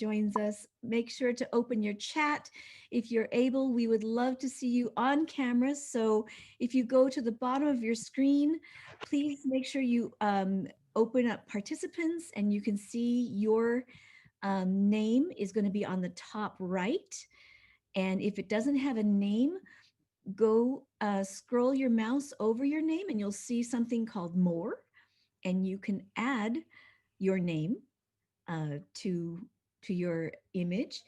joins us. Make sure to open your chat if you're able. We would love to see you on camera. So if you go to the bottom of your screen, please make sure you open up participants and you can see your name is going to be on the top right. And if it doesn't have a name, go scroll your mouse over your name and you'll see something called More, and you can add your name to your image,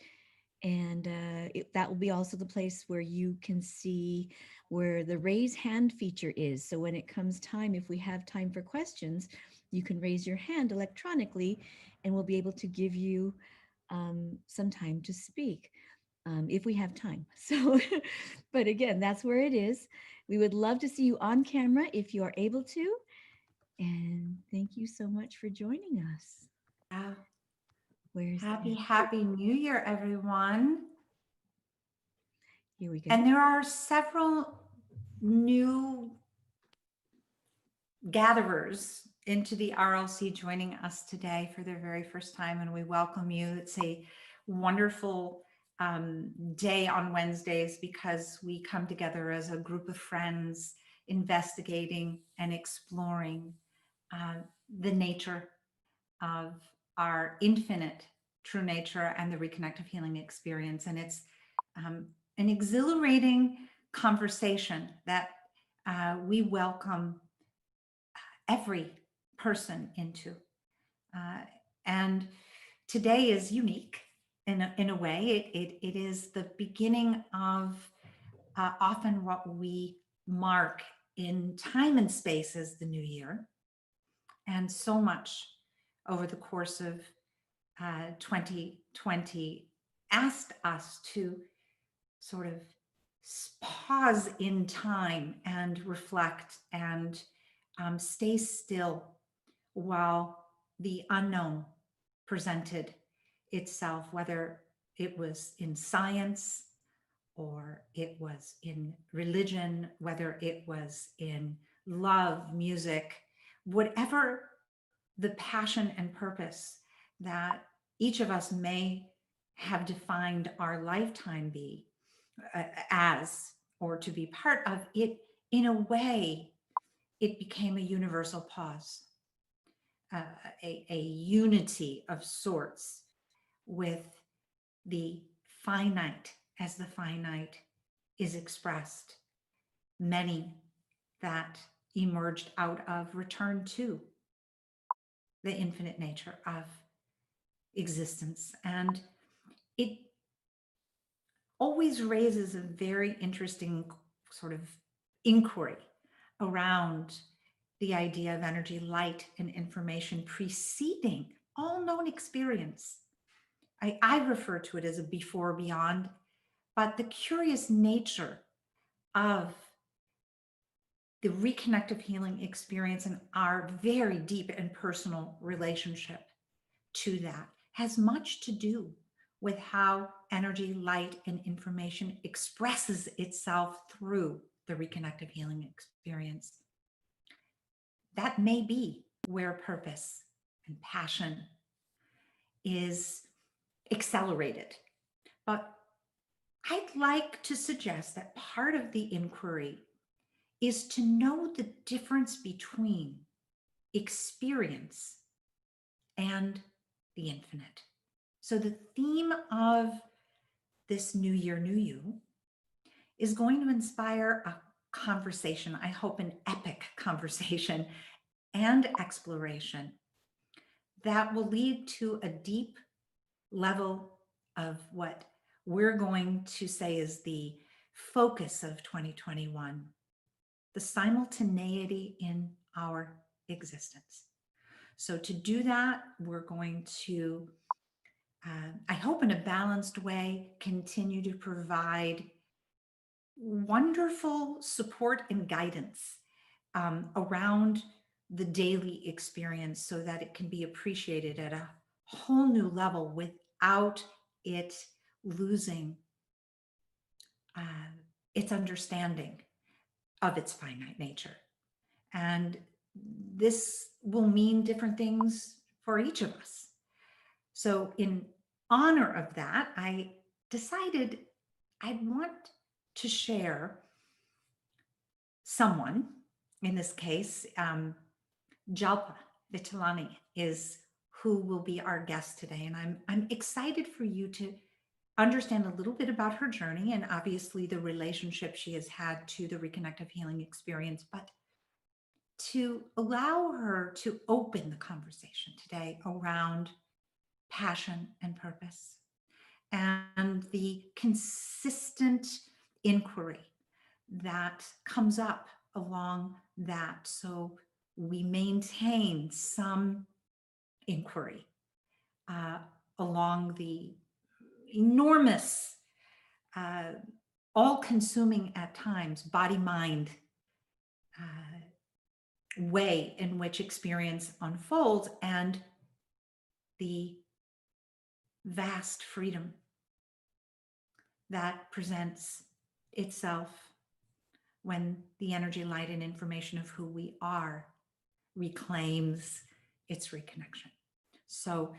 and that will be also the place where you can see where the raise hand feature is. So when it comes time, if we have time for questions, you can raise your hand electronically and we'll be able to give you some time to speak if we have time. So, but again, that's where it is. We would love to see you on camera if you are able to. And thank you so much for joining us. Yeah. Where's Happy New Year, everyone. Here we go. And there are several new gatherers into the RLC joining us today for their very first time, and we welcome you. It's a wonderful day on Wednesdays because we come together as a group of friends investigating and exploring the nature of our infinite true nature and the reconnective healing experience. And it's an exhilarating conversation that we welcome every person into. And today is unique in a way. It is the beginning of often what we mark in time and space as the new year. And so much over the course of 2020 asked us to sort of pause in time and reflect and stay still while the unknown presented itself, whether it was in science or it was in religion, whether it was in love, music, whatever the passion and purpose that each of us may have defined our lifetime be as, or to be part of it, in a way, it became a universal pause, a unity of sorts with the finite as the finite is expressed. Many that emerged out of return to the infinite nature of existence. And it always raises a very interesting sort of inquiry around the idea of energy, light, and information preceding all known experience. I refer to it as a before beyond, but the curious nature of the reconnective healing experience and our very deep and personal relationship to that has much to do with how energy, light, and information expresses itself through the reconnective healing experience. That may be where purpose and passion is accelerated. But I'd like to suggest that part of the inquiry is to know the difference between experience and the infinite. So the theme of this New Year, New You is going to inspire a conversation, I hope an epic conversation and exploration that will lead to a deep level of what we're going to say is the focus of 2021, the simultaneity in our existence. So to do that, we're going to, I hope in a balanced way, continue to provide wonderful support and guidance around the daily experience so that it can be appreciated at a whole new level without it losing its understanding of its finite nature. And this will mean different things for each of us. So in honor of that, I decided I'd want to share someone, in this case, Jalpa Vithalani is who will be our guest today. And I'm excited for you to understand a little bit about her journey and obviously the relationship she has had to the reconnective healing experience, but to allow her to open the conversation today around passion and purpose and the consistent inquiry that comes up along that. So we maintain some inquiry uh, along the enormous, uh, all consuming at times, body mind way in which experience unfolds and the vast freedom that presents itself when the energy, light, and information of who we are reclaims its reconnection. So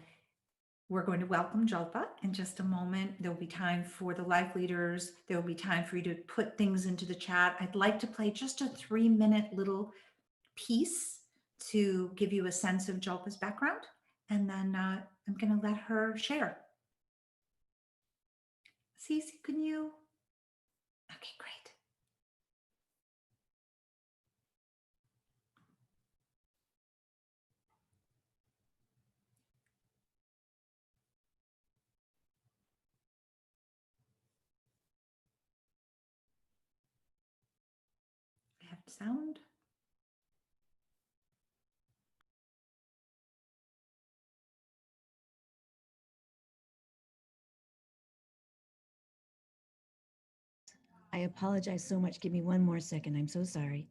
we're going to welcome Jalpa in just a moment. There'll be time for the life leaders. There'll be time for you to put things into the chat. I'd like to play just a 3-minute little piece to give you a sense of Jalpa's background. And then I'm going to let her share. Cece, can you? Okay, great. I have sound. I apologize so much. Give me one more second. I'm so sorry.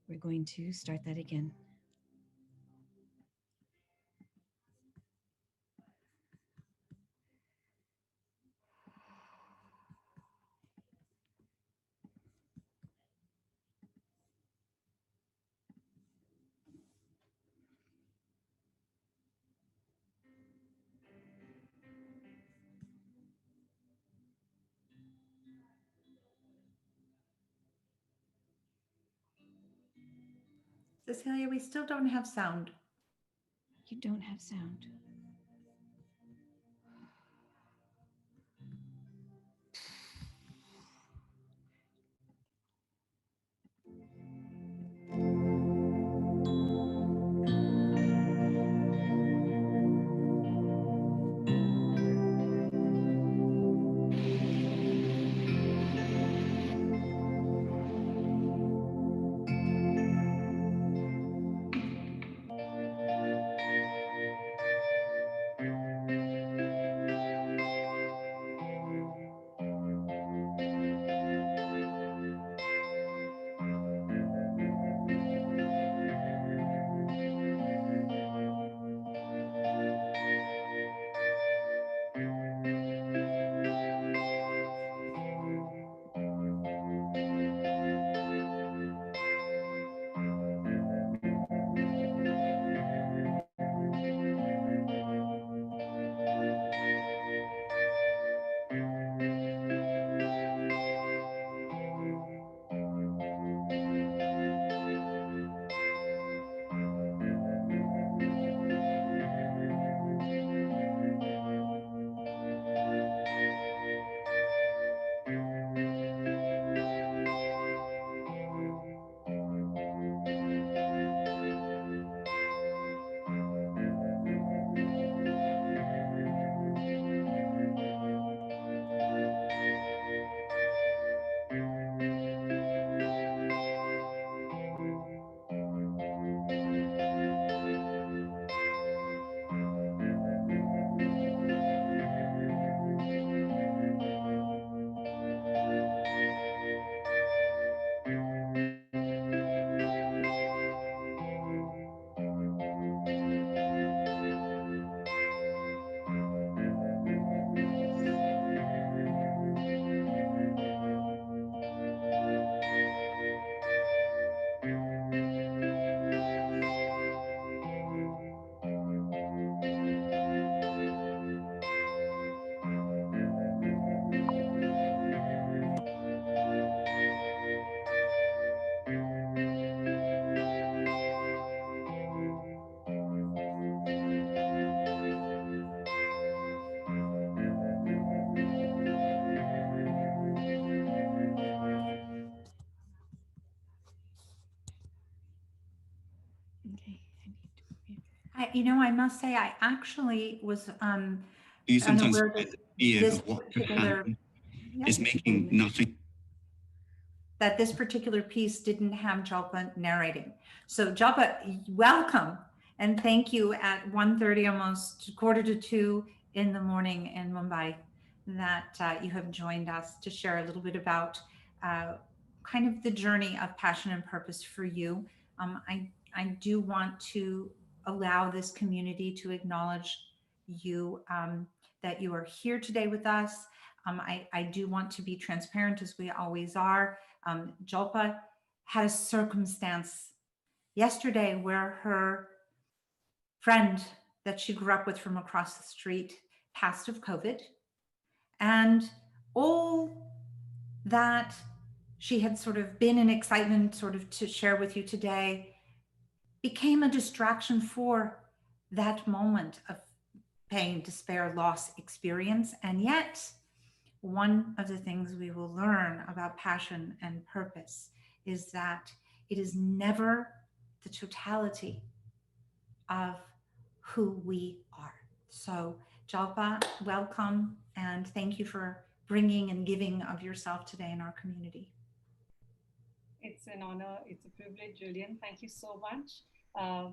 We're going to start that again. Cecilia, we still don't have sound. You don't have sound. I must say, I actually was Do you sometimes unaware that find the fear this of what could particular, happen yeah, is making nothing? that this particular piece didn't have Jalpa narrating. So Jalpa, welcome and thank you at 1:30, almost quarter to 2 in the morning in Mumbai, that you have joined us to share a little bit about uh, kind of the journey of passion and purpose for you. I do want to allow this community to acknowledge you, that you are here today with us. I do want to be transparent, as we always are. Jalpa had a circumstance yesterday where her friend that she grew up with from across the street passed of COVID. And all that she had sort of been in excitement, sort of to share with you today, became a distraction for that moment of pain, despair, loss experience. And yet, one of the things we will learn about passion and purpose is that it is never the totality of who we are. So, Jalpa, welcome and thank you for bringing and giving of yourself today in our community. It's an honor. It's a privilege, Julian. Thank you so much.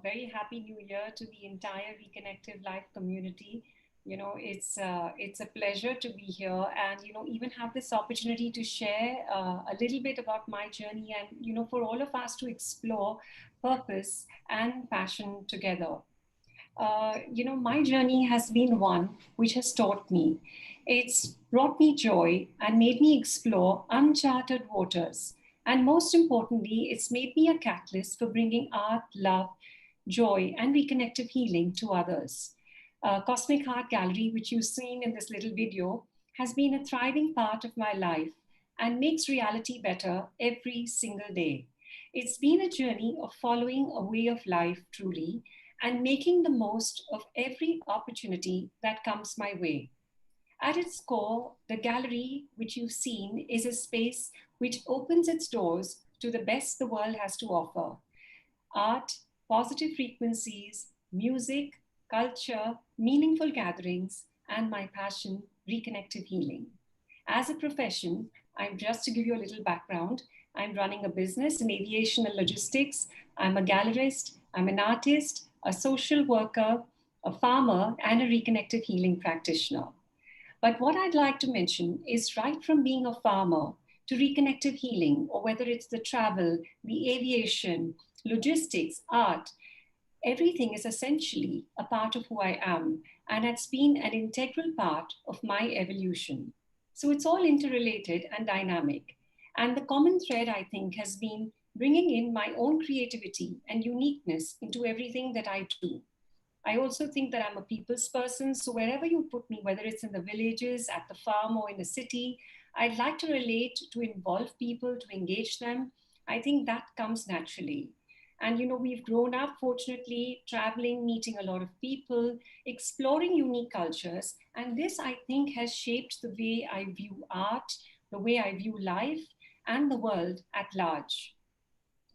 Very happy New Year to the entire Reconnective Life community. It's a pleasure to be here, and even have this opportunity to share a little bit about my journey, and for all of us to explore purpose and passion together. My journey has been one which has taught me. It's brought me joy and made me explore uncharted waters. And most importantly, it's made me a catalyst for bringing art, love, joy, and reconnective healing to others. Cosmic Heart Gallery, which you've seen in this little video, has been a thriving part of my life and makes reality better every single day. It's been a journey of following a way of life truly and making the most of every opportunity that comes my way. At its core, the gallery, which you've seen, is a space which opens its doors to the best the world has to offer: art, positive frequencies, music, culture, meaningful gatherings, and my passion, reconnective healing. As a profession, I'm just to give you a little background, I'm running a business in aviation and logistics. I'm a gallerist, I'm an artist, a social worker, a farmer, and a reconnective healing practitioner. But what I'd like to mention is right from being a farmer to reconnective healing, or whether it's the travel, the aviation, logistics, art, everything is essentially a part of who I am, and it's been an integral part of my evolution. So it's all interrelated and dynamic. And the common thread, I think, has been bringing in my own creativity and uniqueness into everything that I do. I also think that I'm a people's person. So wherever you put me, whether it's in the villages, at the farm, or in the city, I'd like to relate, to involve people, to engage them. I think that comes naturally. And we've grown up, fortunately, traveling, meeting a lot of people, exploring unique cultures. And this, I think, has shaped the way I view art, the way I view life, and the world at large.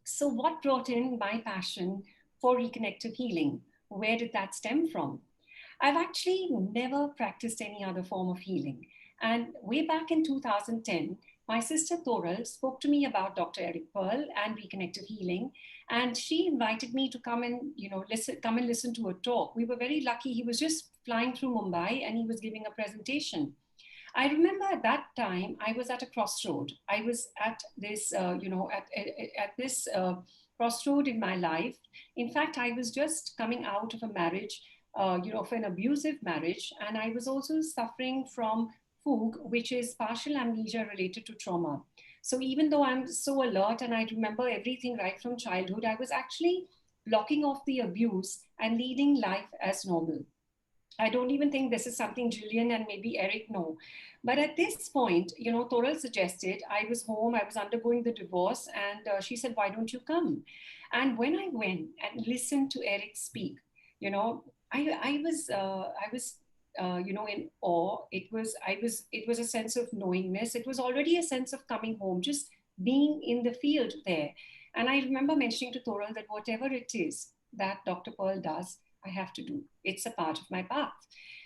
So, what brought in my passion for reconnective healing? Where did that stem from? I've actually never practiced any other form of healing. And way back in 2010, my sister Toral spoke to me about Dr. Eric Pearl and reconnective healing. And she invited me to come and, come and listen to a talk. We were very lucky. He was just flying through Mumbai and he was giving a presentation. I remember at that time I was at a crossroad. I was at this, at this crossroad in my life. In fact, I was just coming out of a marriage, of an abusive marriage, and I was also suffering from FOOG, which is partial amnesia related to trauma. So even though I'm so alert and I remember everything right from childhood, I was actually blocking off the abuse and leading life as normal. I don't even think this is something Jillian and maybe Eric know. But at this point, Toral suggested, I was home, I was undergoing the divorce, and she said, why don't you come? And when I went and listened to Eric speak, I was in awe. It was a sense of knowingness. It was already a sense of coming home, just being in the field there. And I remember mentioning to Toral that whatever it is that Dr. Pearl does, I have to do. It's a part of my path.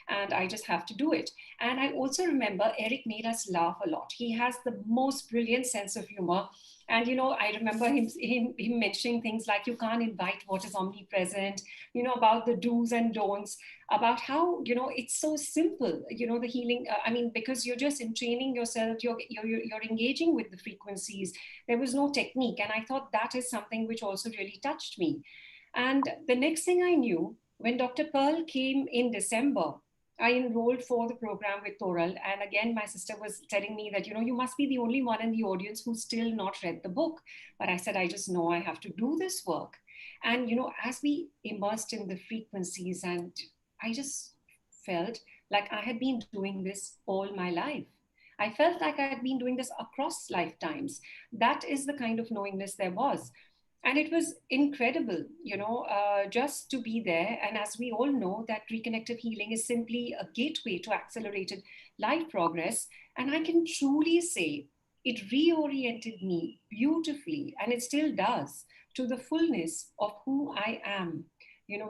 And I just have to do it. And I also remember Eric made us laugh a lot. He has the most brilliant sense of humor. And, I remember him mentioning things like you can't invite what is omnipresent, about the do's and don'ts, about how, it's so simple, the healing. I mean, because you're just entraining yourself, you're engaging with the frequencies. There was no technique. And I thought that is something which also really touched me. And the next thing I knew, when Dr. Pearl came in December, I enrolled for the program with Toral. And again, my sister was telling me that, you must be the only one in the audience who's still not read the book. But I said, I just know I have to do this work. And, as we immersed in the frequencies, and I just felt like I had been doing this all my life. I felt like I had been doing this across lifetimes. That is the kind of knowingness there was. And it was incredible, just to be there. And as we all know, that reconnective healing is simply a gateway to accelerated life progress. And I can truly say it reoriented me beautifully, and it still does, to the fullness of who I am,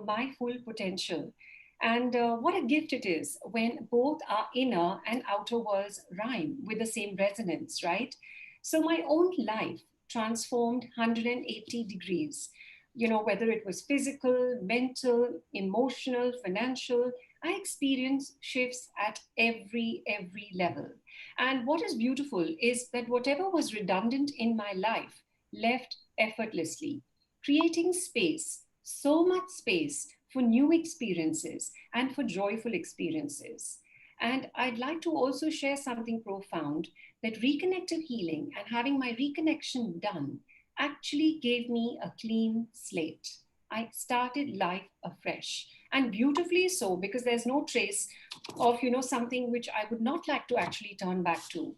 my full potential. And what a gift it is when both our inner and outer worlds rhyme with the same resonance, right? So my own life transformed 180 degrees, whether it was physical, mental, emotional, financial. I experienced shifts at every level. And what is beautiful is that whatever was redundant in my life left effortlessly, creating space, so much space for new experiences and for joyful experiences. And I'd like to also share something profound, that reconnective healing and having my reconnection done actually gave me a clean slate. I started life afresh, and beautifully so, because there's no trace of, something which I would not like to actually turn back to.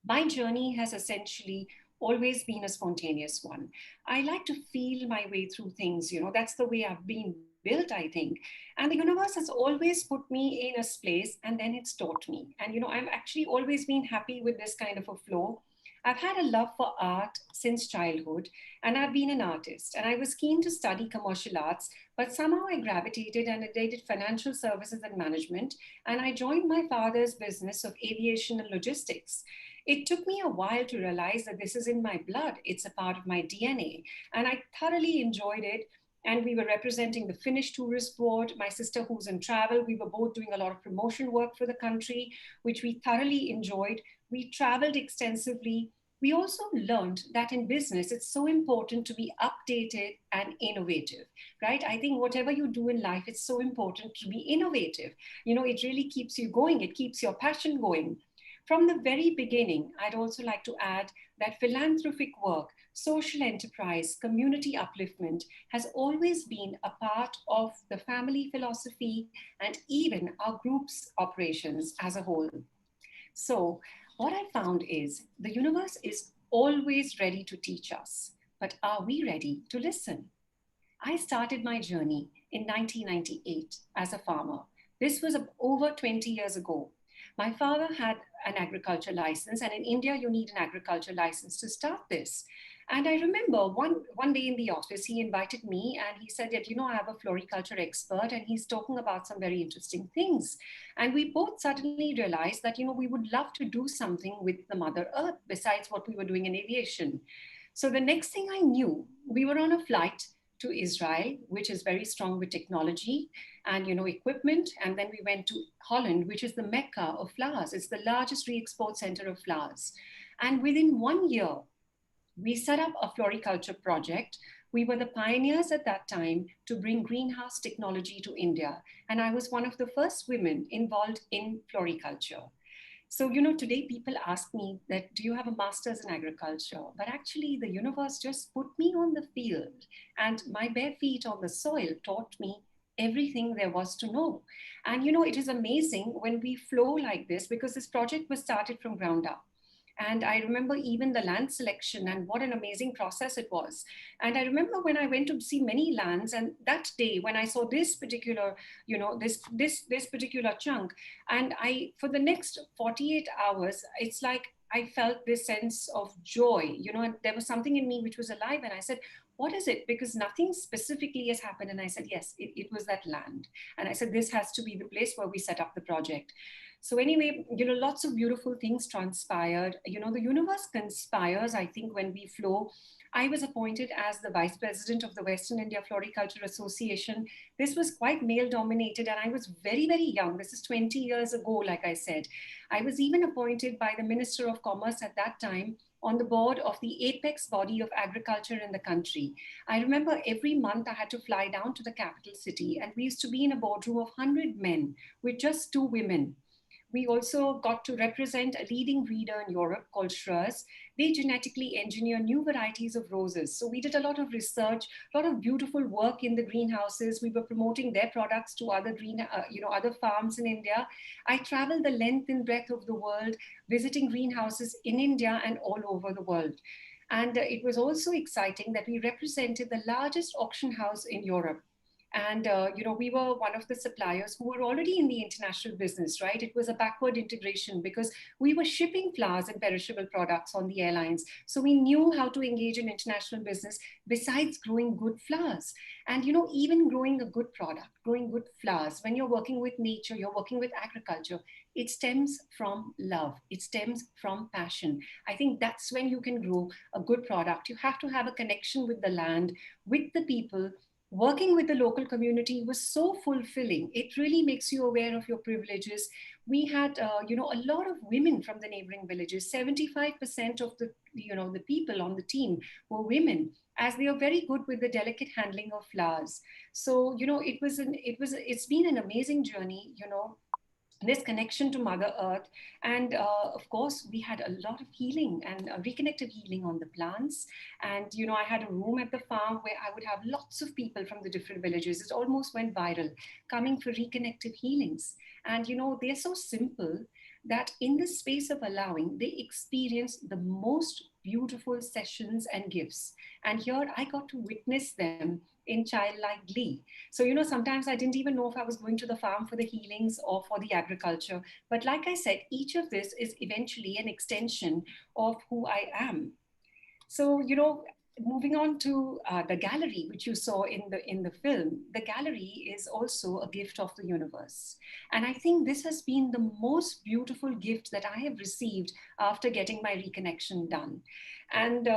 My journey has essentially always been a spontaneous one. I like to feel my way through things, that's the way I've been built, I think. And the universe has always put me in a place, and then it's taught me. And, I've actually always been happy with this kind of a flow. I've had a love for art since childhood, and I've been an artist. And I was keen to study commercial arts, but somehow I gravitated and I did financial services and management. And I joined my father's business of aviation and logistics. It took me a while to realize that this is in my blood. It's a part of my DNA. And I thoroughly enjoyed it. And we were representing the Finnish Tourist Board. My sister, who's in travel, we were both doing a lot of promotion work for the country, which we thoroughly enjoyed. We traveled extensively. We also learned that in business, it's so important to be updated and innovative, right? I think whatever you do in life, it's so important to be innovative. It really keeps you going. It keeps your passion going. From the very beginning, I'd also like to add that philanthropic work, social enterprise, community upliftment has always been a part of the family philosophy and even our group's operations as a whole. So, what I found is the universe is always ready to teach us, but are we ready to listen? I started my journey in 1998 as a farmer. This was over 20 years ago. My father had an agriculture license, and in India, you need an agriculture license to start this. And I remember one day in the office, he invited me and he said that, I have a floriculture expert and he's talking about some very interesting things. And we both suddenly realized that, we would love to do something with the Mother Earth besides what we were doing in aviation. So the next thing I knew, we were on a flight to Israel, which is very strong with technology and equipment. And then we went to Holland, which is the Mecca of flowers. It's the largest re-export center of flowers. And within 1 year, we set up a floriculture project. We were the pioneers at that time to bring greenhouse technology to India. And I was one of the first women involved in floriculture. So, today people ask me that, do you have a master's in agriculture? But actually the universe just put me on the field, and my bare feet on the soil taught me everything there was to know. And, it is amazing when we flow like this, because this project was started from ground up. And I remember even the land selection and what an amazing process it was. And I remember when I went to see many lands, and that day when I saw this particular, this particular chunk, and for the next 48 hours, it's like I felt this sense of joy, and there was something in me which was alive. And I said, what is it? Because nothing specifically has happened. And I said, yes, it was that land. And I said, this has to be the place where we set up the project. So anyway, lots of beautiful things transpired. The universe conspires, I think, when we flow. I was appointed as the vice president of the Western India Floriculture Association. This was quite male dominated, and I was very, very young. This is 20 years ago, like I said. I was even appointed by the Minister of Commerce at that time on the board of the apex body of agriculture in the country. I remember every month I had to fly down to the capital city, and we used to be in a boardroom of 100 men with just 2 women. We also got to represent a leading breeder in Europe called Schroers. They genetically engineer new varieties of roses. So we did a lot of research, a lot of beautiful work in the greenhouses. We were promoting their products to other other farms in India. I traveled the length and breadth of the world, visiting greenhouses in India and all over the world. And it was also exciting that we represented the largest auction house in Europe. And we were one of the suppliers who were already in the international business, right? It was a backward integration because we were shipping flowers and perishable products on the airlines. So we knew how to engage in international business besides growing good flowers. And even growing a good product, growing good flowers, when you're working with nature, you're working with agriculture, it stems from love. It stems from passion. I think that's when you can grow a good product. You have to have a connection with the land, with the people. Working with the local community was so fulfilling. It really makes you aware of your privileges. We had, a lot of women from the neighboring villages. 75% of the people on the team were women, as they are very good with the delicate handling of flowers. So, it's been an amazing journey, this connection to Mother Earth. And of course, we had a lot of healing and reconnective healing on the plants. And, I had a room at the farm where I would have lots of people from the different villages. It almost went viral, coming for reconnective healings. And, they're so simple that in the space of allowing, they experience the most beautiful sessions and gifts. And here I got to witness them in childlike glee. So, sometimes I didn't even know if I was going to the farm for the healings or for the agriculture. But like I said, each of this is eventually an extension of who I am. So, moving on to the gallery, which you saw in the film, the gallery is also a gift of the universe. And I think this has been the most beautiful gift that I have received after getting my reconnection done. And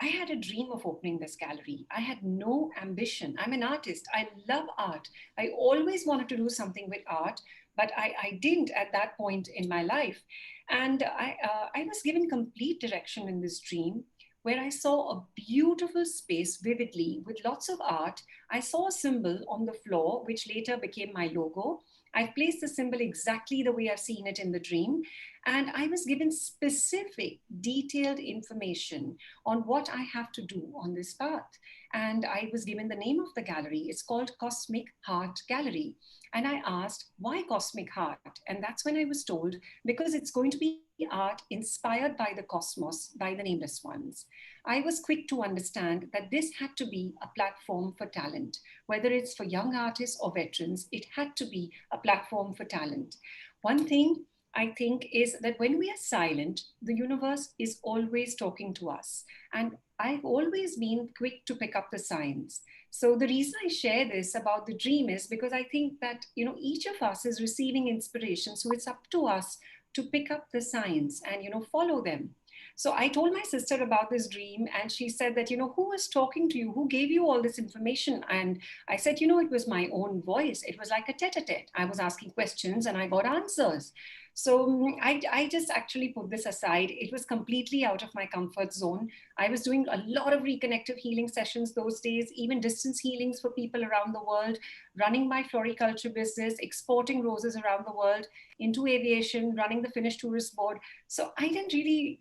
I had a dream of opening this gallery. I had no ambition. I'm an artist. I love art. I always wanted to do something with art, but I didn't at that point in my life. And I was given complete direction in this dream, where I saw a beautiful space vividly with lots of art. I saw a symbol on the floor, which later became my logo. I placed the symbol exactly the way I've seen it in the dream. And I was given specific, detailed information on what I have to do on this path. And I was given the name of the gallery. It's called Cosmic Heart Gallery. And I asked, why Cosmic Heart? And that's when I was told, because it's going to be art inspired by the cosmos, by the nameless ones. I was quick to understand that this had to be a platform for talent. Whether it's for young artists or veterans, it had to be a platform for talent. One thing I think is that when we are silent, the universe is always talking to us. And I've always been quick to pick up the signs. So the reason I share this about the dream is because I think that, each of us is receiving inspiration. So it's up to us to pick up the signs and, follow them. So I told my sister about this dream, and she said that, who was talking to you? Who gave you all this information? And I said, it was my own voice. It was like a tete-a-tete. I was asking questions and I got answers. So I just actually put this aside. It was completely out of my comfort zone. I was doing a lot of reconnective healing sessions those days, even distance healings for people around the world, running my floriculture business, exporting roses around the world, into aviation, running the Finnish tourist board. So I didn't really,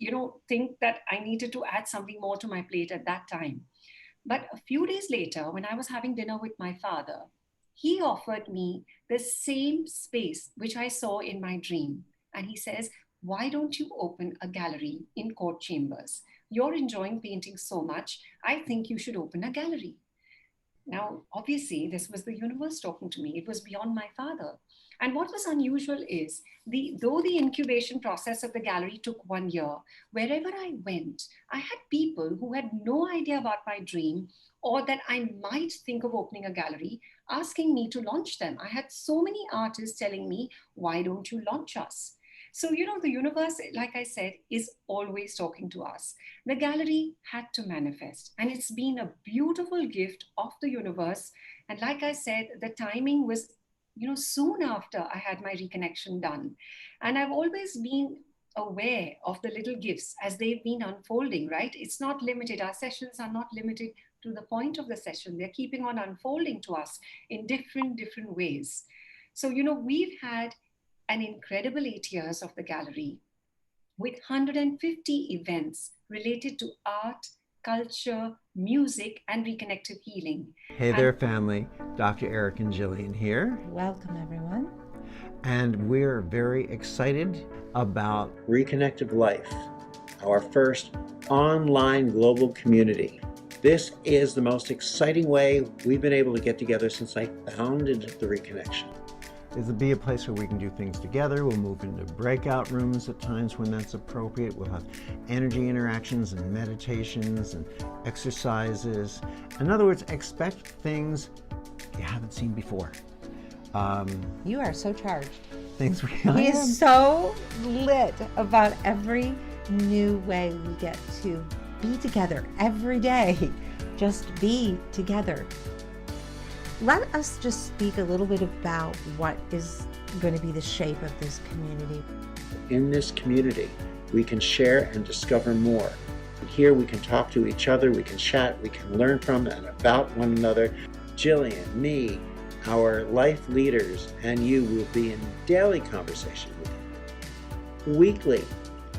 think that I needed to add something more to my plate at that time. But a few days later, when I was having dinner with my father, he offered me the same space which I saw in my dream. And he says, why don't you open a gallery in court chambers? You're enjoying painting so much. I think you should open a gallery. Now, obviously, this was the universe talking to me. It was beyond my father. And what was unusual is, though the incubation process of the gallery took 1 year, wherever I went, I had people who had no idea about my dream or that I might think of opening a gallery asking me to launch them. I had so many artists telling me, why don't you launch us? So, the universe, like I said, is always talking to us. The gallery had to manifest, and it's been a beautiful gift of the universe. And like I said, the timing was, soon after I had my reconnection done. And I've always been aware of the little gifts as they've been unfolding, right? It's not limited. Our sessions are not limited to the point of the session. They're keeping on unfolding to us in different ways. So, we've had an incredible 8 years of the gallery with 150 events related to art, culture, music, and reconnective healing. Hey there, family. Dr. Eric and Jillian here. Welcome, everyone. And we're very excited about Reconnective Life, our first online global community. This is the most exciting way we've been able to get together since I founded the Reconnection. It'll be a place where we can do things together. We'll move into breakout rooms at times when that's appropriate. We'll have energy interactions and meditations and exercises. In other words, expect things you haven't seen before. You are so charged. Things we He is so lit about every new way we get to be together every day. Just be together. Let us just speak a little bit about what is going to be the shape of this community. In this community, we can share and discover more. And here we can talk to each other, we can chat, we can learn from and about one another. Jillian, me, our life leaders, and you will be in daily conversation with you. Weekly,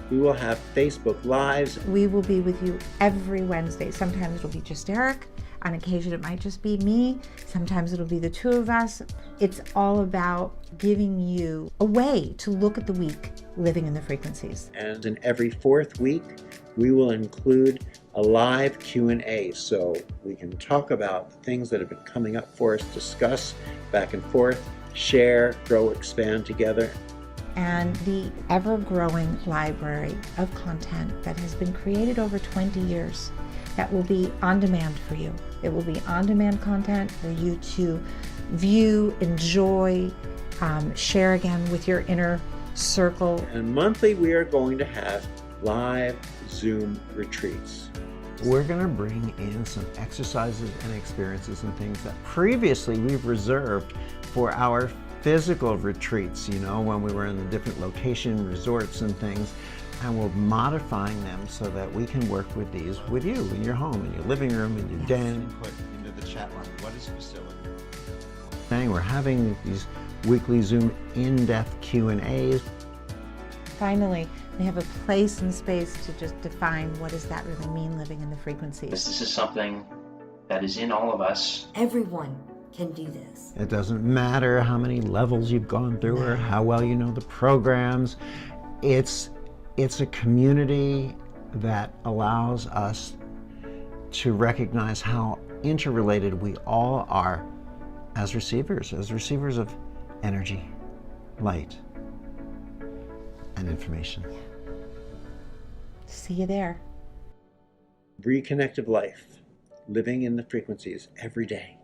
we will have Facebook Lives. We will be with you every Wednesday. Sometimes it'll be just Eric. On occasion, it might just be me. Sometimes it'll be the two of us. It's all about giving you a way to look at the week living in the frequencies. And in every fourth week, we will include a live Q&A so we can talk about the things that have been coming up for us, discuss back and forth, share, grow, expand together. And the ever-growing library of content that has been created over 20 years that will be on demand for you. It will be on-demand content for you to view, enjoy, share again with your inner circle. And monthly, we are going to have live Zoom retreats. We're going to bring in some exercises and experiences and things that previously we've reserved for our physical retreats, when we were in the different location resorts and things. And we're modifying them so that we can work with these with you in your home, in your living room, in your den. Put into the chat line, what is facility? We're having these weekly Zoom in-depth Q&As. Finally, we have a place and space to just define what does that really mean living in the frequencies. This is something that is in all of us. Everyone can do this. It doesn't matter how many levels you've gone through or how well you know the programs. It's a community that allows us to recognize how interrelated we all are as receivers of energy, light, and information. See you there. Reconnective Life, living in the frequencies every day.